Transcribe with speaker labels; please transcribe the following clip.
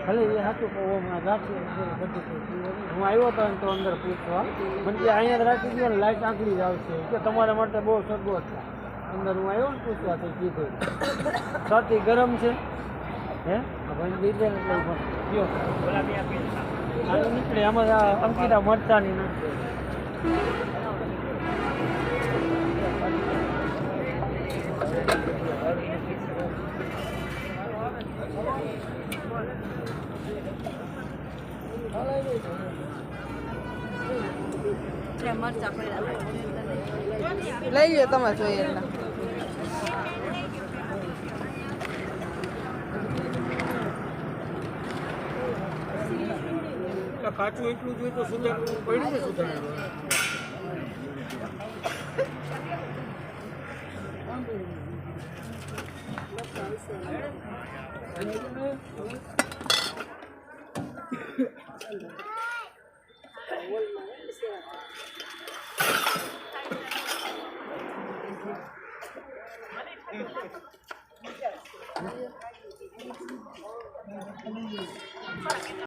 Speaker 1: ખાલી એ સાચું કહું રાખી હું આવ્યો હતો ને તો અંદર પૂછવા મને કે અહીંયા જ રાખી દો ને લાઈટ આંકડી જ આવશે કે તમારા માટે બહુ સગવડ છે અંદર હું આવ્યો ને પૂછવા તો કીધું છાતી ગરમ છે હે ભાઈ દીધે એટલે કયો નીકળે આમાં અંકિતા મરચાની નથી
Speaker 2: લઈ લ્યો તમે જોઈએ એટલે
Speaker 1: કાચું એટલું જોઈએ તો સુધારવું પડ્યું ને સુધારવું Thank you.